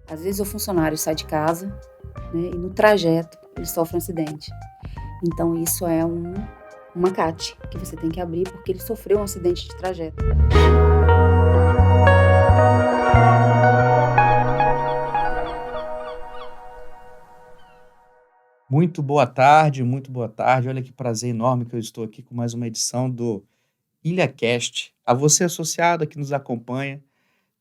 Às vezes o funcionário sai de casa, né, e no trajeto ele sofre um acidente. Então isso é uma CAT que você tem que abrir porque ele sofreu um acidente de trajeto. Muito boa tarde, muito boa tarde. Olha que prazer enorme que eu estou aqui com mais uma edição do IlhaCast. A você associado que nos acompanha,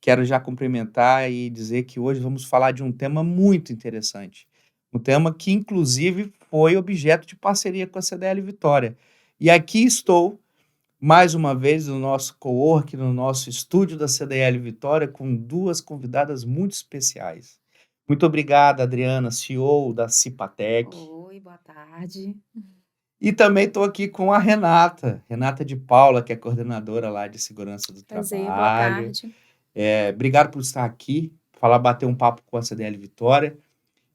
quero já cumprimentar e dizer que hoje vamos falar de um tema muito interessante. Um tema que, inclusive, foi objeto de parceria com a CDL Vitória. E aqui estou, mais uma vez, no nosso cowork, no nosso estúdio da CDL Vitória, com duas convidadas muito especiais. Muito obrigado, Adriana, CEO da Cipatec. Oi, boa tarde. E também estou aqui com a Renata de Paula, que é coordenadora lá de segurança do Prazer, boa trabalho. tarde. Obrigado por estar aqui, bater um papo com a CDL Vitória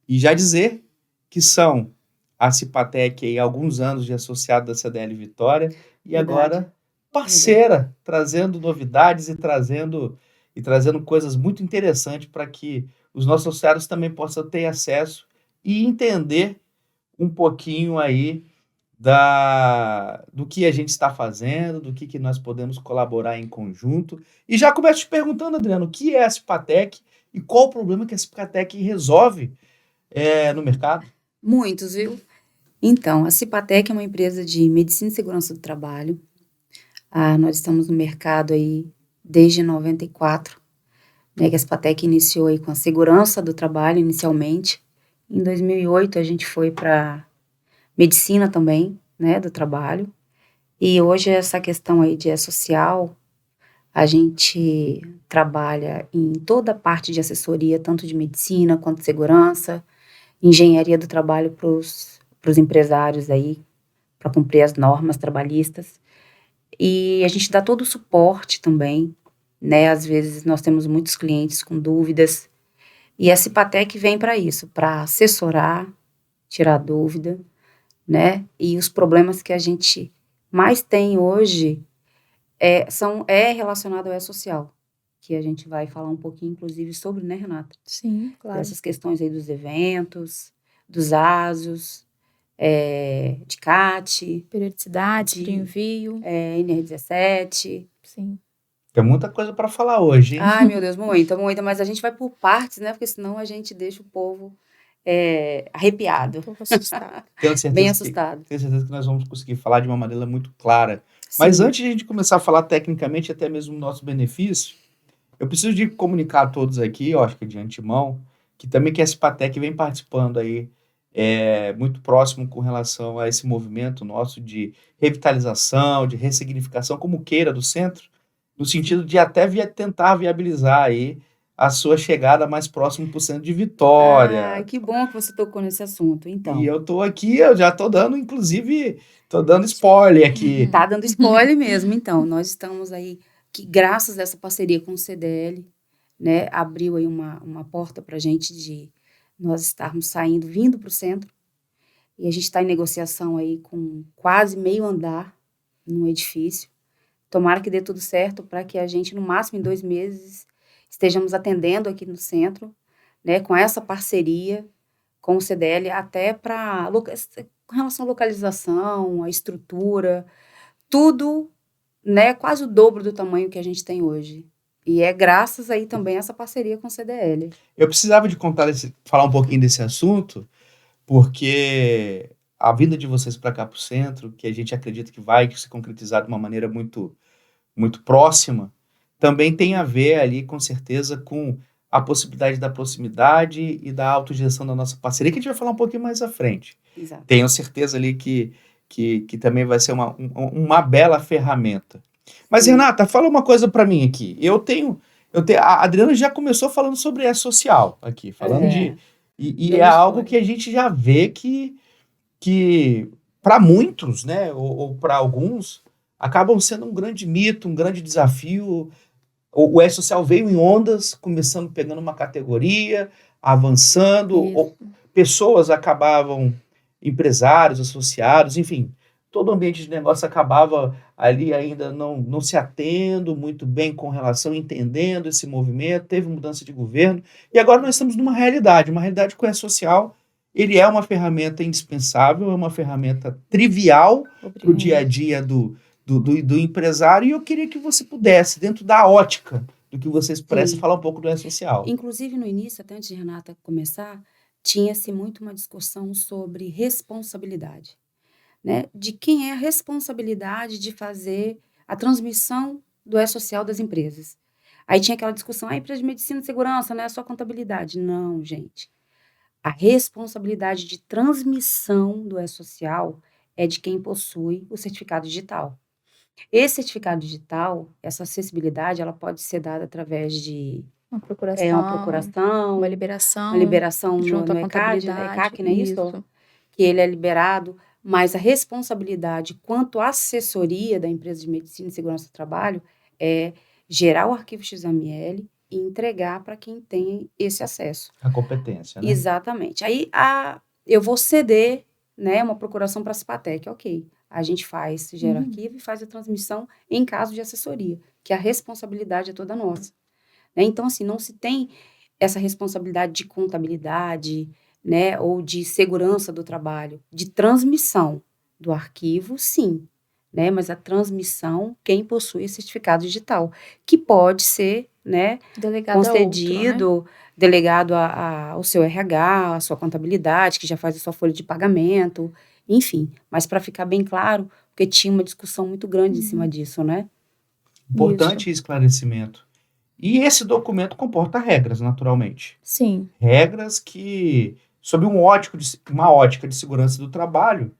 e já dizer que são a Cipatec aí há alguns anos de associado da CDL Vitória e Verdade. agora parceira, trazendo novidades e trazendo coisas muito interessantes para que os nossos associados também possam ter acesso e entender um pouquinho aí do que a gente está fazendo, do que nós podemos colaborar em conjunto. E já começo te perguntando, Adriano, o que é a Cipatec e qual o problema que a Cipatec resolve no mercado? Muitos, viu? Então, a Cipatec é uma empresa de medicina e segurança do trabalho. Nós estamos no mercado aí desde 94, né, que a Cipatec iniciou aí com a segurança do trabalho inicialmente. Em 2008 a gente foi para medicina também, né, do trabalho. E hoje essa questão aí de social, a gente trabalha em toda a parte de assessoria, tanto de medicina quanto de segurança, engenharia do trabalho para os empresários aí, para cumprir as normas trabalhistas. E a gente dá todo o suporte também, né? Às vezes nós temos muitos clientes com dúvidas, e a Cipatec vem para isso, para assessorar, tirar dúvida, né? E os problemas que a gente mais tem hoje é relacionado ao E-Social, que a gente vai falar um pouquinho, inclusive, sobre, né, Renata? Sim, claro. Dessas questões aí dos eventos, dos ASOS, de CAT, Periodicidade de envio. NR17. Sim. Tem muita coisa para falar hoje, hein? Ai, meu Deus, muita, mas a gente vai por partes, né? Porque senão a gente deixa o povo arrepiado. Um pouco assustado. Bem assustado. Tenho certeza que nós vamos conseguir falar de uma maneira muito clara. Mas Sim. antes de a gente começar a falar tecnicamente, até mesmo o nosso benefício, eu preciso de comunicar a todos aqui, eu acho que de antemão, que também que a Cipatec vem participando aí muito próximo com relação a esse movimento nosso de revitalização, de ressignificação, como queira, do centro, no sentido de até tentar viabilizar aí a sua chegada mais próximo para o centro de Vitória. Ah, que bom que você tocou nesse assunto, então. E eu tô aqui, eu já tô dando, inclusive, tô dando spoiler aqui. Tá dando spoiler mesmo, então. Nós estamos aí, que graças a essa parceria com o CDL, né, abriu aí uma porta pra gente de nós estarmos vindo para o centro, e a gente está em negociação aí com quase meio andar num edifício. Tomara que dê tudo certo para que a gente, no máximo em 2 meses, estejamos atendendo aqui no centro, né, com essa parceria com o CDL, até com relação à localização, à estrutura, tudo, né, quase o dobro do tamanho que a gente tem hoje. E é graças aí também a essa parceria com o CDL. Eu precisava de falar um pouquinho desse assunto, porque a vinda de vocês para cá para o centro, que a gente acredita que vai se concretizar de uma maneira muito, muito próxima, também tem a ver ali, com certeza, com a possibilidade da proximidade e da autogestão da nossa parceria, que a gente vai falar um pouquinho mais à frente. Exato. Tenho certeza ali que também vai ser uma bela ferramenta. Mas, Sim. Renata, fala uma coisa para mim aqui. A Adriana já começou falando sobre social aqui, falando e é algo que a gente já vê que para muitos, né, ou para alguns, acabam sendo um grande mito, um grande desafio. O E-Social veio em ondas, começando pegando uma categoria, avançando, pessoas acabavam, empresários, associados, enfim, todo o ambiente de negócio acabava ali ainda não se atendo muito bem com relação, entendendo esse movimento, teve mudança de governo, e agora nós estamos numa realidade que o E-Social, ele é uma ferramenta indispensável, é uma ferramenta trivial para o dia a dia do empresário, e eu queria que você pudesse, dentro da ótica do que você expressa, Sim. falar um pouco do E-Social. Inclusive, no início, até antes de Renata começar, tinha-se muito uma discussão sobre responsabilidade, né? De quem é a responsabilidade de fazer a transmissão do E-Social das empresas. Aí tinha aquela discussão, a empresa de medicina e segurança, não é só contabilidade. Não, gente. A responsabilidade de transmissão do E-Social é de quem possui o certificado digital. Esse certificado digital, essa acessibilidade, ela pode ser dada através de Uma uma procuração, procuração, uma uma liberação liberação no junto à ECAD, contabilidade. ECAC, não é isso? Isso. Que ele é liberado, mas a responsabilidade quanto à assessoria da empresa de medicina e segurança do trabalho é gerar o arquivo XML e entregar para quem tem esse acesso. A competência, né? Exatamente. Aí eu vou ceder, né, uma procuração para a Cipatec, ok. A gente gera arquivo e faz a transmissão em caso de assessoria, que a responsabilidade é toda nossa. Né? Então, assim, não se tem essa responsabilidade de contabilidade, né, ou de segurança do trabalho, de transmissão do arquivo, sim, né, mas a transmissão, quem possui esse certificado digital, que pode ser, né, Delegado a outro, né? concedido, delegado ao seu RH, à sua contabilidade, que já faz a sua folha de pagamento, enfim, mas para ficar bem claro, porque tinha uma discussão muito grande em cima disso, né? Importante esclarecimento. E esse documento comporta regras, naturalmente. Sim. Regras que, sob uma ótica de segurança do trabalho,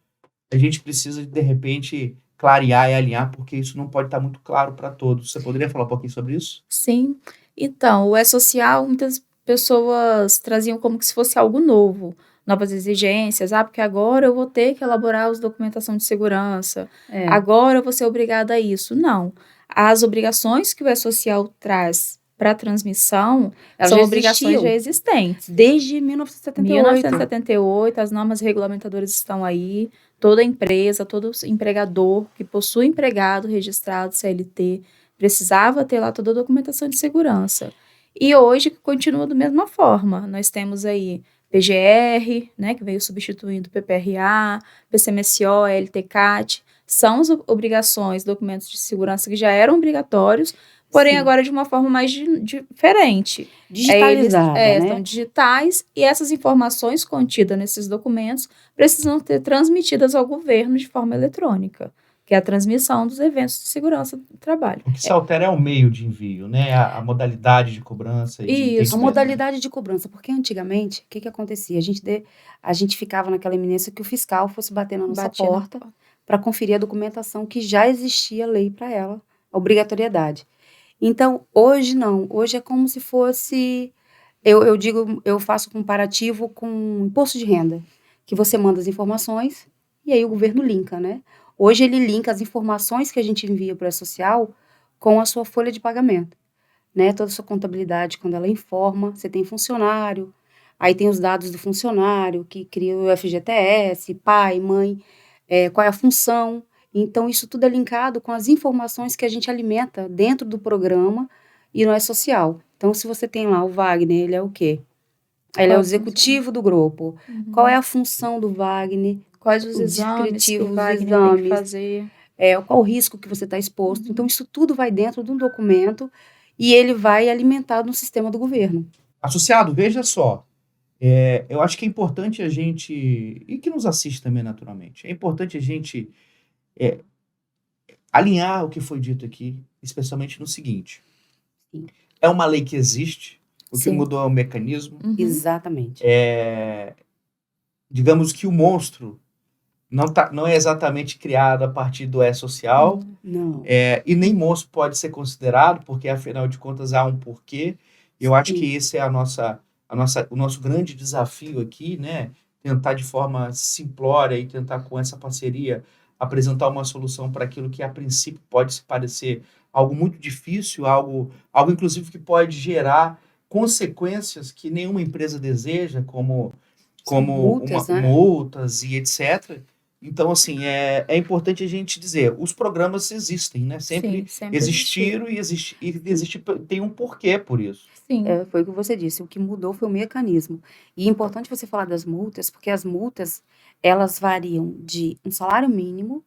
a gente precisa, de repente, clarear e alinhar, porque isso não pode estar muito claro para todos. Você poderia falar um pouquinho sobre isso? Sim. Então, o E-Social, muitas pessoas traziam como se fosse algo novo, novas exigências. Ah, porque agora eu vou ter que elaborar as documentação de segurança. Agora eu vou ser obrigada a isso. Não. As obrigações que o E-Social traz para a transmissão Elas são já obrigações existiam. já existentes. Desde 1978. 1978, as normas regulamentadoras estão aí. Toda empresa, todo empregador que possui empregado registrado CLT precisava ter lá toda a documentação de segurança. E hoje continua da mesma forma. Nós temos aí PGR, né, que veio substituindo PPRA, PCMSO, LTCAT. São as obrigações, documentos de segurança que já eram obrigatórios, porém Sim. agora de uma forma mais diferente. Digitalizada, né? São digitais e essas informações contidas nesses documentos precisam ser transmitidas ao governo de forma eletrônica, que é a transmissão dos eventos de segurança do trabalho. O que se altera é o meio de envio, né? A modalidade de cobrança e de Isso. A entendimento, né? modalidade de cobrança, porque antigamente, o que acontecia? A gente ficava naquela iminência que o fiscal fosse bater na nossa Batia na porta para conferir a documentação que já existia lei para ela, a obrigatoriedade. Então, hoje não. Hoje é como se fosse, eu faço comparativo com imposto de renda, que você manda as informações e aí o governo linka, né? Hoje ele linka as informações que a gente envia para o E-Social com a sua folha de pagamento, né? Toda a sua contabilidade, quando ela informa, você tem funcionário, aí tem os dados do funcionário, que cria o FGTS, pai, mãe, qual é a função. Então, isso tudo é linkado com as informações que a gente alimenta dentro do programa e no E-Social. Então, se você tem lá o Wagner, ele é o quê? Ele é o executivo do grupo. Qual é a função do Wagner? Quais os O exames que descritivo, o os Wagner tem que exames. fazer? Qual o risco que você está exposto. Então, isso tudo vai dentro de um documento e ele vai alimentado no sistema do governo. Associado, veja só, eu acho que é importante a gente, e que nos assiste também naturalmente, é importante a gente alinhar o que foi dito aqui, especialmente no seguinte. Sim. É uma lei que existe, o que Sim. mudou é o mecanismo. Exatamente. Digamos que o monstro não é exatamente criado a partir do E-Social, Não. e nem monstro pode ser considerado, porque afinal de contas há um porquê. Eu acho que esse é o nosso grande desafio aqui, né? Tentar de forma simplória e tentar com essa parceria apresentar uma solução para aquilo que a princípio pode se parecer algo muito difícil, algo inclusive que pode gerar consequências que nenhuma empresa deseja, como multas, né? multas e etc. Então, assim, é importante a gente dizer, os programas existem, né? Sempre Sim, sempre existiram e tem um porquê por isso. Sim. Foi o que você disse, o que mudou foi o mecanismo. E é importante você falar das multas, porque as multas, elas variam de um salário mínimo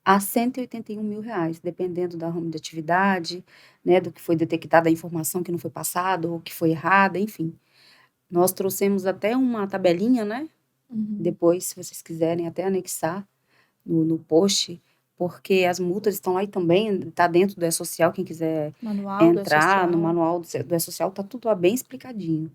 a R$ 181.000, dependendo da ramo de atividade, né, do que foi detectada, a informação que não foi passada ou que foi errada, enfim. Nós trouxemos até uma tabelinha, né? Depois, se vocês quiserem até anexar no post, porque as multas estão lá e também está dentro do E-Social, quem quiser Manual do entrar no E-Social. manual do E-Social, está tudo lá bem explicadinho.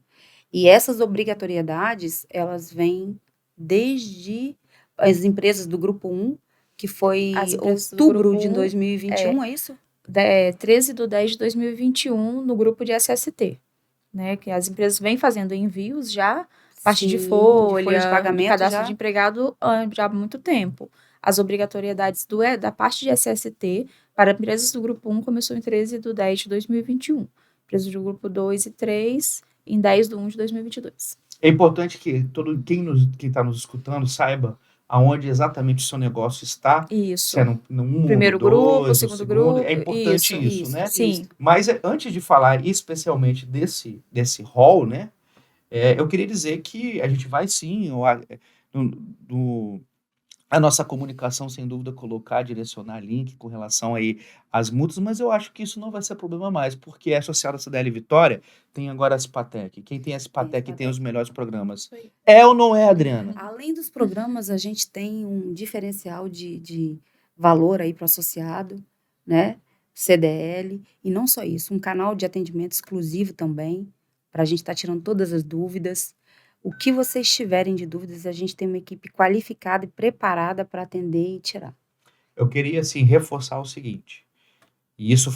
E essas obrigatoriedades, elas vêm desde as empresas do Grupo 1, que foi As empresas do outubro Grupo de 1, 2021, é isso? 13/10/2021, no grupo de SST, né? Que as empresas vêm fazendo envios já, parte de Sim, folha, de de pagamento cadastro já. de empregado já há muito tempo. As obrigatoriedades da parte de SST para empresas do Grupo 1 começou em 13/10/2021. Empresas do Grupo 2 e 3 em 10/1/2022. É importante que quem está nos escutando saiba aonde exatamente o seu negócio está, se Isso. é no 1 ou no Primeiro grupo, 2, no segundo segundo, grupo, é importante isso. isso, né? Sim. Mas antes de falar especialmente desse rol, né? Eu queria dizer que a gente vai sim, a nossa comunicação, sem dúvida, colocar, direcionar link com relação aí às multas, mas eu acho que isso não vai ser problema mais, porque é associado à CDL Vitória, tem agora a Cipatec. Quem tem a Cipatec tem os melhores programas. Isso aí. É ou não é, Adriana? Além dos programas, a gente tem um diferencial de valor aí para o associado, né? CDL, e não só isso, um canal de atendimento exclusivo também, para a gente estar tirando todas as dúvidas. O que vocês tiverem de dúvidas, a gente tem uma equipe qualificada e preparada para atender e tirar. Eu queria, assim, reforçar o seguinte, e isso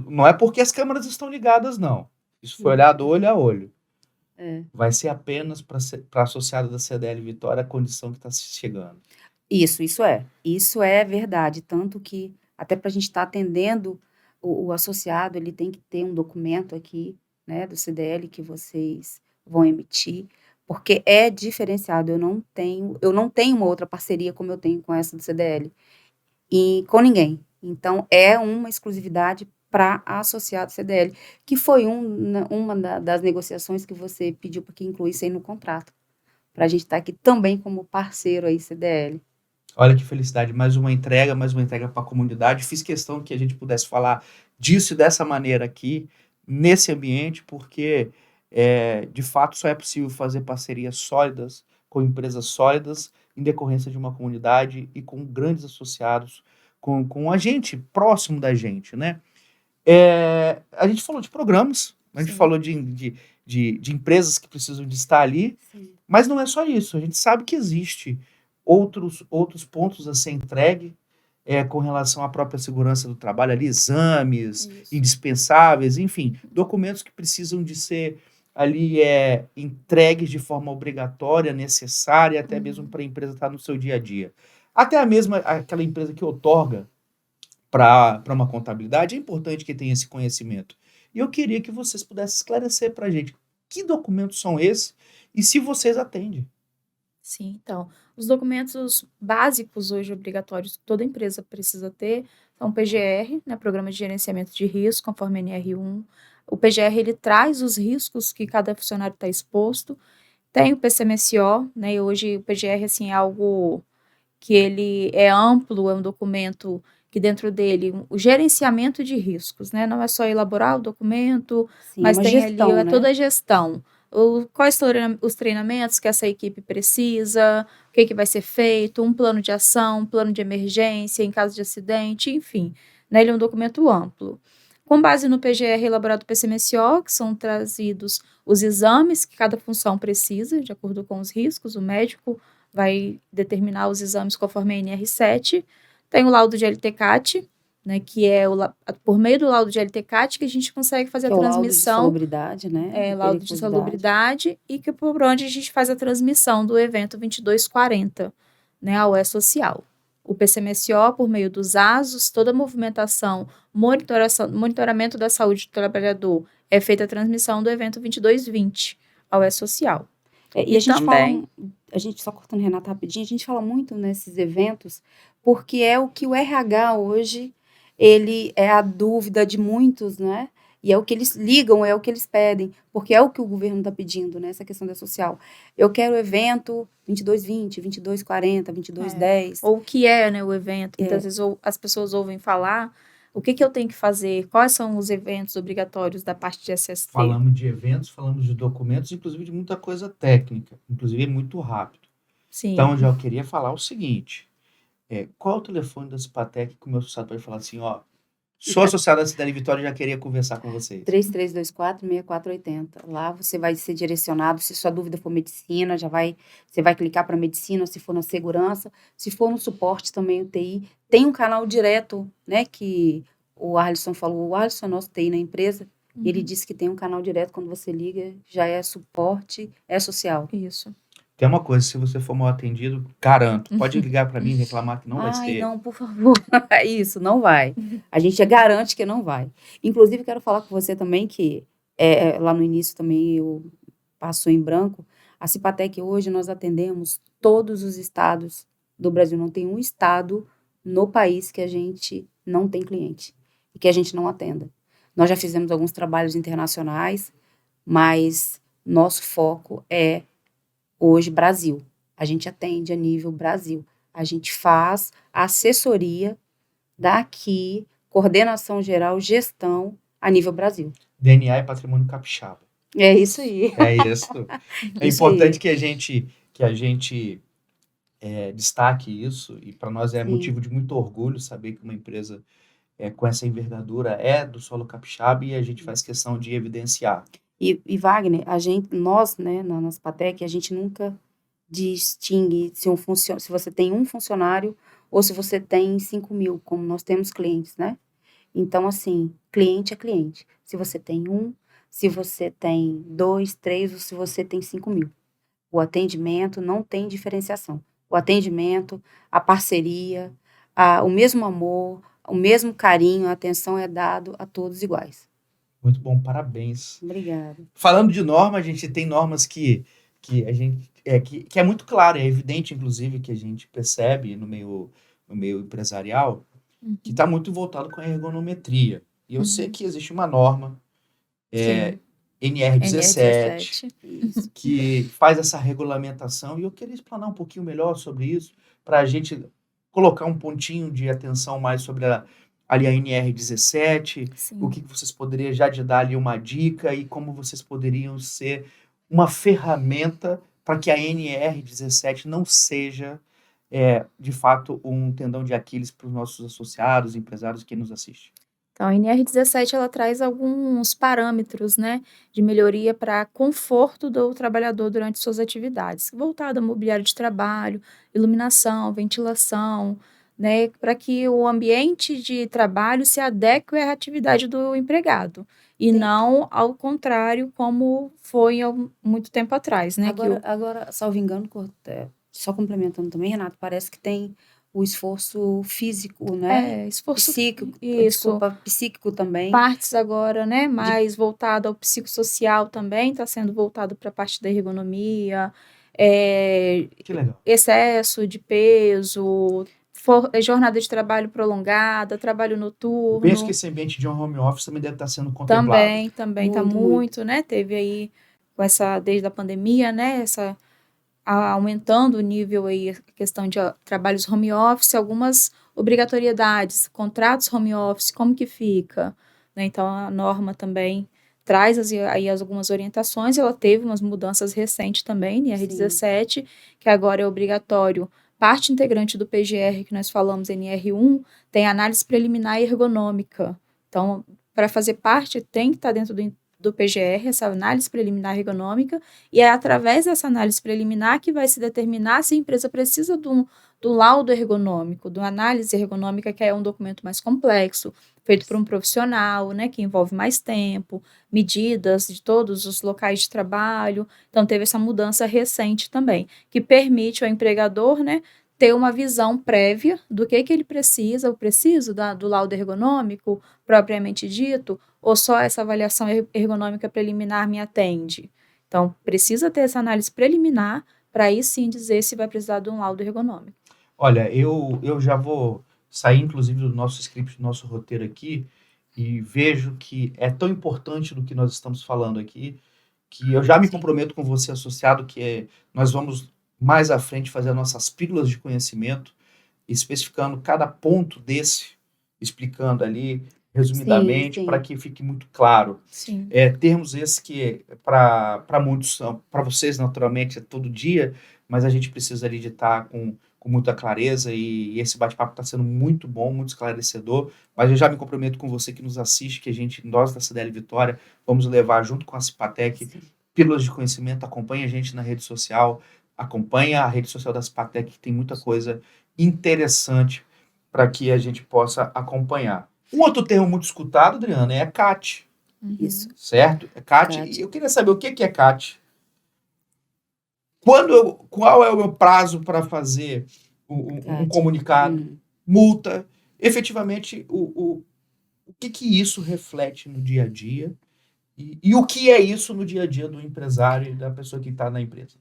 não é porque as câmeras estão ligadas, não. Isso foi olhado olho a olho. Vai ser apenas para associado da CDL Vitória a condição que está se chegando. Isso é verdade, tanto que até para a gente estar atendendo o associado, ele tem que ter um documento aqui, né, do CDL que vocês vão emitir, porque é diferenciado, eu não tenho uma outra parceria como eu tenho com essa do CDL, e com ninguém. Então, é uma exclusividade para associado CDL, que foi uma das negociações que você pediu para que incluísse aí no contrato, para a gente estar aqui também como parceiro aí CDL. Olha que felicidade, mais uma entrega para a comunidade. Fiz questão que a gente pudesse falar disso e dessa maneira aqui, nesse ambiente, porque, de fato, só é possível fazer parcerias sólidas com empresas sólidas em decorrência de uma comunidade e com grandes associados, com a gente, próximo da gente, né? A gente falou de programas, a gente falou de empresas que precisam de estar ali, mas não é só isso. A gente sabe que existe outros pontos a ser entregue com relação à própria segurança do trabalho, ali, exames indispensáveis, enfim, documentos que precisam de ser ali entregues de forma obrigatória, necessária, até mesmo para a empresa estar no seu dia a dia. Até aquela empresa que outorga para uma contabilidade, é importante que tenha esse conhecimento. E eu queria que vocês pudessem esclarecer para a gente que documentos são esses e se vocês atendem. Sim, então, os documentos básicos hoje obrigatórios que toda empresa precisa ter são o PGR, né, Programa de Gerenciamento de Risco, conforme NR1. O PGR, ele traz os riscos que cada funcionário está exposto. Tem o PCMSO, né, e hoje o PGR, assim, é algo que ele é amplo, é um documento que dentro dele, o gerenciamento de riscos, né, não é só elaborar o documento, Sim, mas uma tem gestão, ali né? toda a gestão. Quais os treinamentos que essa equipe precisa, o que vai ser feito, um plano de ação, um plano de emergência em caso de acidente, enfim. Né, ele é um documento amplo. Com base no PGR elaborado pelo PCMSO, que são trazidos os exames que cada função precisa, de acordo com os riscos, o médico vai determinar os exames conforme a NR7. Tem o laudo de LTCAT, né, que é por meio do laudo de LTCAT que a gente consegue fazer a transmissão. Laudo de salubridade, né? Laudo de salubridade, e que por onde a gente faz a transmissão do evento 2240, né, ao E-Social. O PCMSO, por meio dos ASOS, toda a movimentação, monitoramento da saúde do trabalhador, é feita a transmissão do evento 2220 ao E-Social. E a gente também a gente, só cortando Renata rapidinho, a gente fala muito nesses eventos, porque é o que o RH hoje, ele é a dúvida de muitos, né? E é o que eles ligam, é o que eles pedem, porque é o que o governo está pedindo, né? Essa questão da social. Eu quero evento 22h20, 22h40, 22h10. Ou o que é, né, o evento. Muitas vezes as pessoas ouvem falar o que eu tenho que fazer, quais são os eventos obrigatórios da parte de SST. Falamos de eventos, falamos de documentos, inclusive de muita coisa técnica, inclusive muito rápido. Sim. Então, já eu queria falar o seguinte, qual é o telefone da Cipatec que o meu associado pode falar assim, ó, sou associado da Cidade Vitória e já queria conversar com vocês. 3324-6480. Lá você vai ser direcionado, se sua dúvida for medicina, você vai clicar para medicina, se for na segurança, se for no suporte também, o TI. Tem um canal direto, né, que o Arlisson falou, o Arlisson é nosso TI na empresa, e ele disse que tem um canal direto, quando você liga, já é suporte, é social. Isso. Tem uma coisa, se você for mal atendido, garanto, pode ligar para mim e reclamar que não vai ser. Ai, não, por favor. Isso, não vai. A gente garante que não vai. Inclusive, quero falar com você também que, lá no início também eu passou em branco, a Cipatec hoje nós atendemos todos os estados do Brasil. Não tem um estado no país que a gente não tem cliente e que a gente não atenda. Nós já fizemos alguns trabalhos internacionais, mas nosso foco é hoje Brasil. A gente atende a nível Brasil. A gente faz assessoria daqui, coordenação geral, gestão a nível Brasil. DNA é patrimônio capixaba. É isso aí. É isso. É Isso importante aí. que a gente destaque isso, e para nós é Sim. motivo de muito orgulho saber que uma empresa com essa envergadura é do solo capixaba e a gente faz questão de evidenciar. E Wagner, nós, né, na Cipatec, a gente nunca distingue se você tem um funcionário ou se você tem 5.000, como nós temos clientes, né? Então, assim, cliente é cliente. Se você tem um, se você tem 2, 3 ou se você tem 5.000. O atendimento não tem diferenciação. O atendimento, a parceria, o mesmo amor, o mesmo carinho, a atenção é dado a todos iguais. Muito bom, parabéns. Obrigada. Falando de norma, a gente tem normas que a gente que é muito claro, é evidente, inclusive, que a gente percebe no meio empresarial, que está muito voltado com a ergonometria. E eu sei que existe uma norma, NR17, que faz essa regulamentação, e eu queria explanar um pouquinho melhor sobre isso, para a gente colocar um pontinho de atenção mais sobre ali a NR17, Sim. o que vocês poderiam já de dar ali uma dica e como vocês poderiam ser uma ferramenta para que a NR17 não seja, de fato, um tendão de Aquiles para os nossos associados, empresários que nos assistem. Então, a NR17 ela traz alguns parâmetros, né, de melhoria para conforto do trabalhador durante suas atividades, voltado a mobiliário de trabalho, iluminação, ventilação, né, para que o ambiente de trabalho se adeque à atividade do empregado e não ao contrário, como foi há muito tempo atrás, né? Agora, salvo engano, só complementando também, Renato, parece que tem o esforço físico, né? Esforço psíquico, isso. psíquico também. Partes agora, né, mais voltado ao psicossocial também, está sendo voltado para a parte da ergonomia, Que legal. excesso de peso, jornada de trabalho prolongada, trabalho noturno. Penso que esse ambiente de home office também deve estar sendo contemplado. Também está muito, né? Teve aí, desde a pandemia, né, aumentando o nível aí, a questão de trabalhos home office, algumas obrigatoriedades, contratos home office, como que fica? Né? Então, a norma também traz aí algumas orientações, ela teve umas mudanças recentes também, NR17, que agora é obrigatório. Parte integrante do PGR, que nós falamos, NR1, tem análise preliminar e ergonômica. Então, para fazer parte, tem que estar dentro do PGR, essa análise preliminar ergonômica, e é através dessa análise preliminar que vai se determinar se a empresa precisa do laudo ergonômico, de uma análise ergonômica, que é um documento mais complexo, feito por um profissional, né, que envolve mais tempo, medidas de todos os locais de trabalho. Então, teve essa mudança recente também, que permite ao empregador, né, ter uma visão prévia do que ele precisa. Eu preciso do laudo ergonômico propriamente dito, ou só essa avaliação ergonômica preliminar me atende? Então, precisa ter essa análise preliminar para aí sim dizer se vai precisar de um laudo ergonômico. Olha, eu já vou sair, inclusive, do nosso script, do nosso roteiro aqui, e vejo que é tão importante do que nós estamos falando aqui, que eu já me Sim. comprometo com você, associado, nós vamos mais à frente fazer as nossas pílulas de conhecimento, especificando cada ponto desse, explicando ali, resumidamente, para sim. que fique muito claro. Sim. Termos esse que, para muitos, para vocês, naturalmente, é todo dia, mas a gente precisa ali de estar com muita clareza, e esse bate-papo está sendo muito bom, muito esclarecedor, mas eu já me comprometo com você que nos assiste, que nós da CDL Vitória, vamos levar junto com a Cipatec Sim. pílulas de conhecimento. Acompanhe a gente na rede social, acompanhe a rede social da Cipatec, que tem muita coisa interessante para que a gente possa acompanhar. Um outro termo muito escutado, Adriana, é CAT, Isso. certo? É CAT. CAT. E eu queria saber o que é CAT. Qual é o meu prazo para fazer um CAT. comunicado? Multa? Efetivamente, o que isso reflete no dia a dia? E o que é isso no dia a dia do empresário e da pessoa que está na empresa?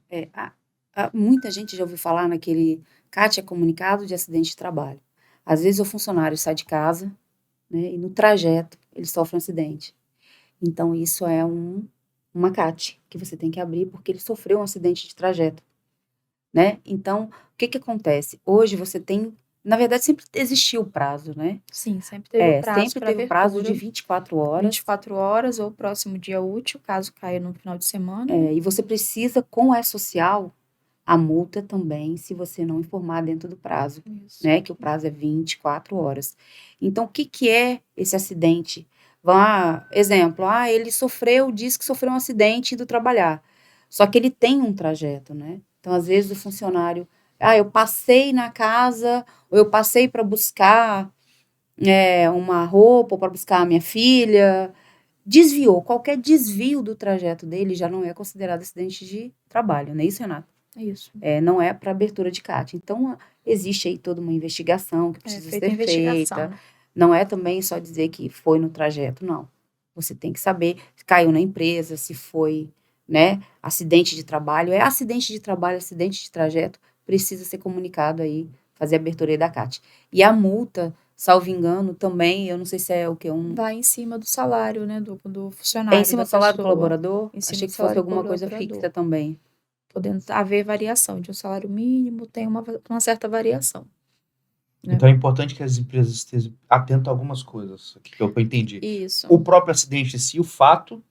Muita gente já ouviu falar naquele CAT, é comunicado de acidente de trabalho. Às vezes o funcionário sai de casa, né, e no trajeto ele sofre um acidente. Então isso é uma CAT que você tem que abrir porque ele sofreu um acidente de trajeto, né? Então, o que acontece? Hoje você tem, na verdade, sempre existiu o prazo, né? Sim, sempre teve o prazo Sempre para teve o prazo de abertura, 24 horas. 24 horas ou próximo dia útil, caso caia no final de semana. E você precisa, com a social, a multa também, se você não informar dentro do prazo, Isso. né? Que o prazo é 24 horas. Então, o que é esse acidente? Exemplo, ele diz que sofreu um acidente indo trabalhar. Só que ele tem um trajeto, né? Então, às vezes, o funcionário, eu passei na casa, ou eu passei para buscar uma roupa, ou para buscar a minha filha, desviou. Qualquer desvio do trajeto dele já não é considerado acidente de trabalho, não é isso, Renata? É isso. Não é para abertura de CAT. Então, existe aí toda uma investigação que precisa feita ser investigação, feita. né? Não é também só dizer que foi no trajeto, não. Você tem que saber se caiu na empresa, se foi, né, acidente de trabalho. É acidente de trabalho, acidente de trajeto, precisa ser comunicado aí, fazer a abertura aí da CAT. E a multa, salvo engano, também, eu não sei se é o que, Vai em cima do salário, né, do funcionário, É em cima da do salário do pessoa. colaborador? Em cima Achei do que fosse salário do alguma coisa colaborador. fixa também. Podendo haver variação de um salário mínimo, tem uma certa variação. Né? Então é importante que as empresas estejam atentas a algumas coisas, aqui que eu entendi. Isso. O próprio acidente em si, o fato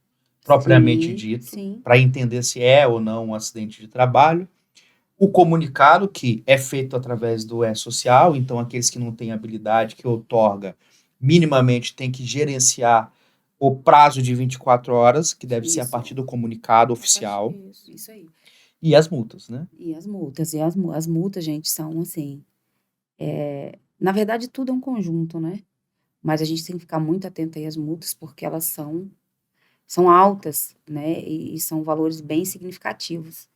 propriamente Sim, dito, sim. para entender se é ou não um acidente de trabalho. O comunicado, que é feito através do E-Social, então aqueles que não têm habilidade, que outorga, minimamente tem que gerenciar o prazo de 24 horas, que deve ser a Isso. partir do comunicado oficial, Isso aí. e as multas, né? E as multas. As multas, gente, são assim. Na verdade, tudo é um conjunto, né? Mas a gente tem que ficar muito atento aí às multas, porque elas são altas, né? E são valores bem significativos.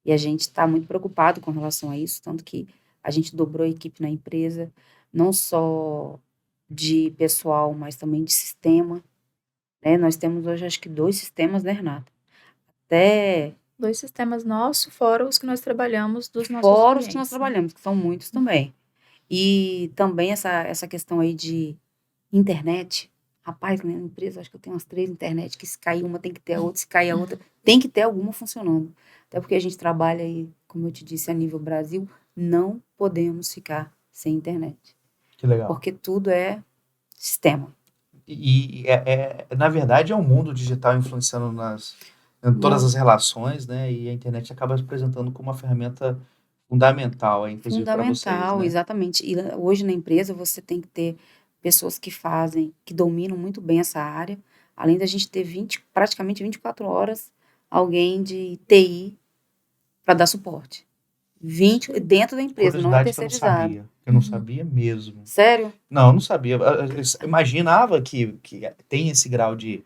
E a gente está muito preocupado com relação a isso, tanto que a gente dobrou a equipe na empresa, não só de pessoal, mas também de sistema, né? Nós temos hoje, acho que 2 sistemas, né, Renata? Até 2 sistemas nossos, fora os que nós trabalhamos dos nossos fora clientes. os que nós trabalhamos, que são muitos também. E também essa questão aí de internet. Rapaz, na minha empresa, acho que eu tenho umas 3 internet, que se cair uma tem que ter a outra, se cair a outra, tem que ter alguma funcionando. Até porque a gente trabalha aí, como eu te disse, a nível Brasil, não podemos ficar sem internet. Que legal. Porque tudo é sistema. E na verdade, é um mundo digital influenciando em todas as relações, né? E a internet acaba se apresentando como uma ferramenta fundamental, inclusive para vocês, Fundamental, né? exatamente. E hoje na empresa você tem que ter pessoas que dominam muito bem essa área, além da gente ter praticamente 24 horas alguém de TI para dar suporte. Dentro da empresa, não é Curiosidade que eu não terceirizado. sabia. Eu não sabia mesmo. Sério? Não, eu não sabia. Eu imaginava que tem esse grau de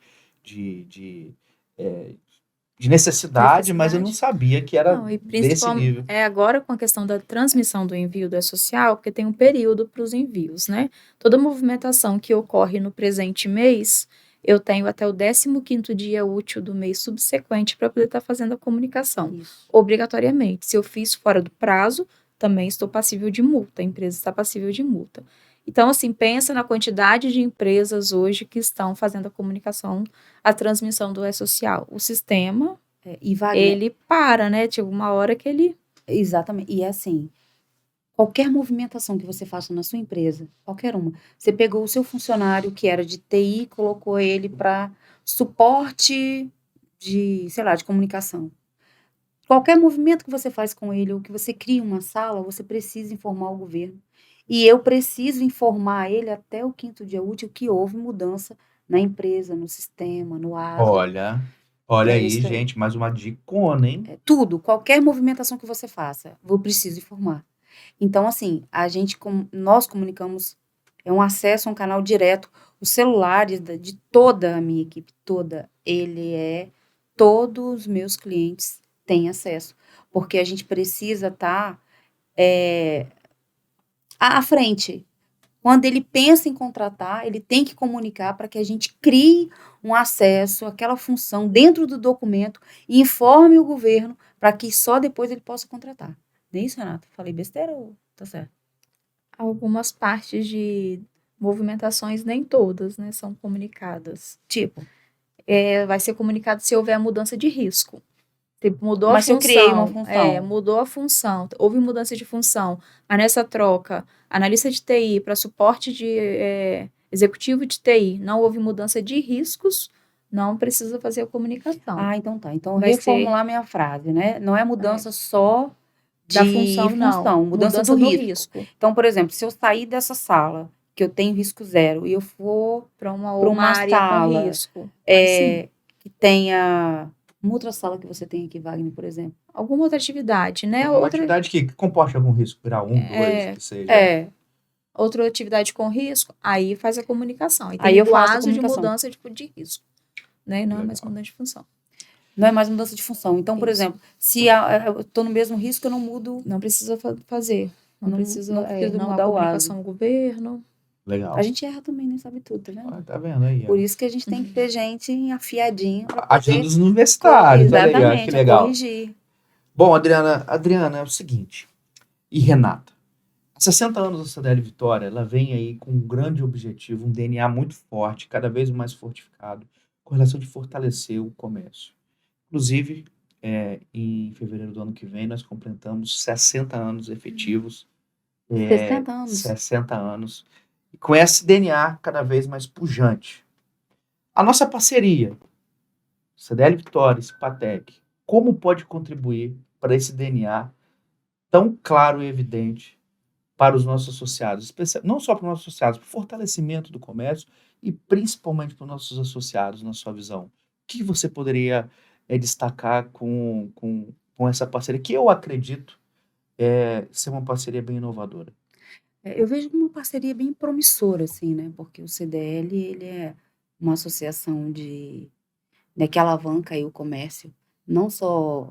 necessidade, mas eu não sabia que era Não, e desse nível. agora com a questão da transmissão do envio do E-Social, porque tem um período para os envios, né? Toda movimentação que ocorre no presente mês, eu tenho até o 15º dia útil do mês subsequente para poder estar fazendo a comunicação. Isso. Obrigatoriamente. Se eu fiz fora do prazo, também estou passível de multa. A empresa está passível de multa. Então, assim, pensa na quantidade de empresas hoje que estão fazendo a comunicação, a transmissão do E-Social. O sistema, E Wagner, ele para, né? Tipo, uma hora que ele... exatamente. E é assim, qualquer movimentação que você faça na sua empresa, qualquer uma, você pegou o seu funcionário que era de TI e colocou ele para suporte de, sei lá, de comunicação. Qualquer movimento que você faz com ele, ou que você cria uma sala, você precisa informar o governo. E eu preciso informar ele até o 5º dia útil que houve mudança na empresa, no sistema, no ASA. Olha É aí, isso aí. gente, mais uma dicona, hein? Tudo, qualquer movimentação que você faça, eu preciso informar. Então, assim, nós comunicamos, é um acesso a um canal direto. Os celulares de toda a minha equipe, todos os meus clientes têm acesso. Porque a gente precisa estar à frente. Quando ele pensa em contratar, ele tem que comunicar para que a gente crie um acesso àquela função dentro do documento e informe o governo para que só depois ele possa contratar. Não é isso, Renato? Falei besteira ou tá certo? Algumas partes de movimentações, nem todas, né, são comunicadas. Tipo, Vai ser comunicado se houver mudança de risco. Tipo, mudou mas a se eu função. criei uma função. Mudou a função. Houve mudança de função. Mas nessa troca, analista de TI para suporte de executivo de TI, não houve mudança de riscos, não precisa fazer a comunicação. Ah, então tá. Então, Vai reformular minha frase, né? Não é mudança só de Da função, não. mudança do risco. Então, por exemplo, se eu sair dessa sala, que eu tenho risco zero, e eu for Para pra uma área sala, com risco. Aí sim. que tenha uma outra sala que você tem aqui, Wagner, por exemplo. Alguma outra atividade, né? Uma atividade que comporte algum risco, grau 1, 2, que seja. Outra atividade com risco, aí faz a comunicação. Aí Aí tem eu o faço a aso de comunicação. mudança de risco. Né? Não é mais Legal. mudança de função. Não é mais mudança de função. Então, por Isso. exemplo, se eu estou no mesmo risco, eu não mudo. Não precisa fazer. Não precisa mudar mandar o comunicação ao governo. Legal. A gente erra também, nem sabe tudo, tá vendo? Ah, tá vendo aí? Por isso que a gente tem que ter gente afiadinha para Ajuda os universitários, olha aí, ó, que exatamente, a legal. corrigir. Bom, Adriana, é o seguinte, e Renata, há 60 anos a CDL Vitória, ela vem aí com um grande objetivo, um DNA muito forte, cada vez mais fortificado, com relação de fortalecer o comércio. Inclusive, em fevereiro do ano que vem, nós completamos 60 anos efetivos. 60 anos. 60 anos. E com esse DNA cada vez mais pujante. A nossa parceria, CDL Vitória e Cipatec, como pode contribuir para esse DNA tão claro e evidente para os nossos associados, não só para os nossos associados, para o fortalecimento do comércio e principalmente para os nossos associados, na sua visão? O que você poderia destacar com essa parceria, que eu acredito ser uma parceria bem inovadora? Eu vejo como uma parceria bem promissora, assim, né? Porque o CDL, ele é uma associação né, que alavanca aí o comércio, não só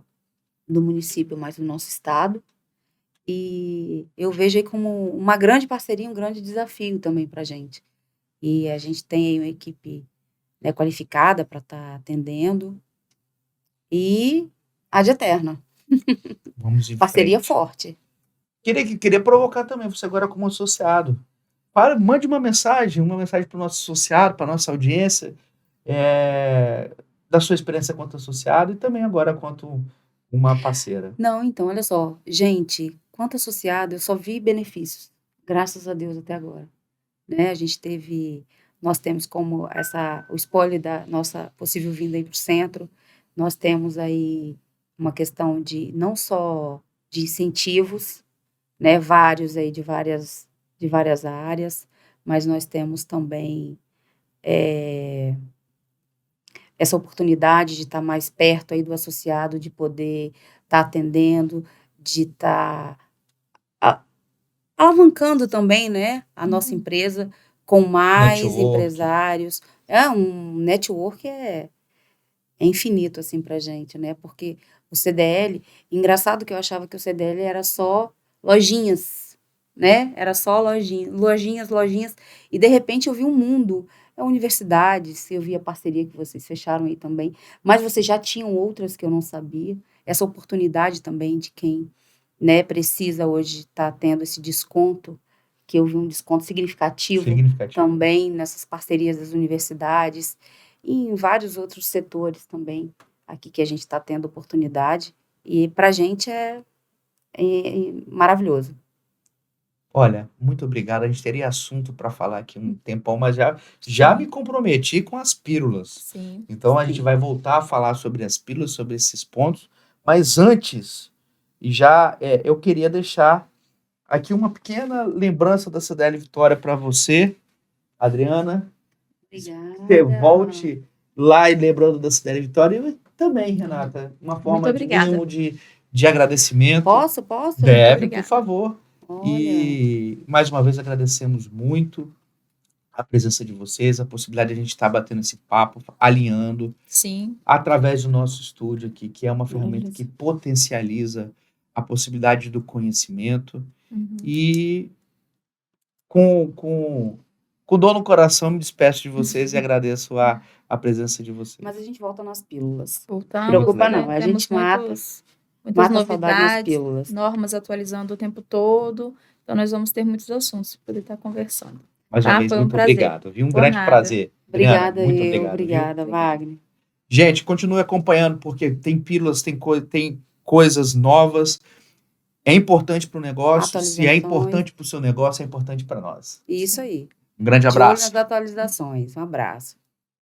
do município, mas do nosso estado. E eu vejo aí como uma grande parceria, um grande desafio também para a gente. E a gente tem aí uma equipe, né, qualificada para estar atendendo. E ad eterna. Vamos em Parceria frente. forte. Queria provocar também, você agora como associado. Mande uma mensagem para o nosso associado, para a nossa audiência, da sua experiência quanto associado e também agora quanto uma parceira. Não, então, olha só. Gente, quanto associado, eu só vi benefícios. Graças a Deus até agora. Né? Nós temos como o spoiler da nossa possível vinda aí para o centro. Nós temos aí uma questão de não só de incentivos, né, vários aí de várias áreas, mas nós temos também essa oportunidade de estar mais perto aí do associado, de poder estar atendendo, de estar alavancando também, né, a nossa empresa com mais Network. empresários. Um network é infinito, assim, pra gente, né? Porque o CDL, engraçado que eu achava que o CDL era só lojinhas, né? Era só lojinhas, e de repente eu vi um mundo universidades, eu vi a parceria que vocês fecharam aí também, mas vocês já tinham outras que eu não sabia. Essa oportunidade também de quem, né, precisa hoje estar tendo esse desconto, que eu vi um desconto significativo também nessas parcerias das universidades e em vários outros setores também aqui que a gente está tendo oportunidade. E para a gente é maravilhoso. Olha, muito obrigado. A gente teria assunto para falar aqui um tempão, mas já me comprometi com as pílulas. Sim. Então a gente vai voltar a falar sobre as pílulas, sobre esses pontos. Mas antes, eu queria deixar aqui uma pequena lembrança da CDL Vitória para você, Adriana. Obrigada. Você volte lá e lembrando da CDL Vitória. E também, Renata, uma forma de mínimo de agradecimento. Posso? Deve, por favor. Olha. E mais uma vez agradecemos muito a presença de vocês, a possibilidade de a gente estar batendo esse papo, alinhando. Sim. Através do nosso estúdio aqui, que é uma ferramenta que potencializa a possibilidade do conhecimento. E com dor no coração me despeço de vocês e agradeço a presença de vocês. Mas a gente volta nas pílulas. Voltamos. Não preocupa não, a gente mata muitas saudade nas novidades, pílulas. normas atualizando o tempo todo. Então, nós vamos ter muitos assuntos para poder estar conversando. Mais uma vez, foi um muito prazer. obrigado. Viu? Um grande prazer. Obrigada, Adriana, muito obrigado, obrigada, Wagner. Gente, continue acompanhando, porque tem pílulas, tem coisas novas. É importante para o negócio. Se é importante para o seu negócio, é importante para nós. Isso aí. Um grande De olho abraço. nas atualizações. Um abraço.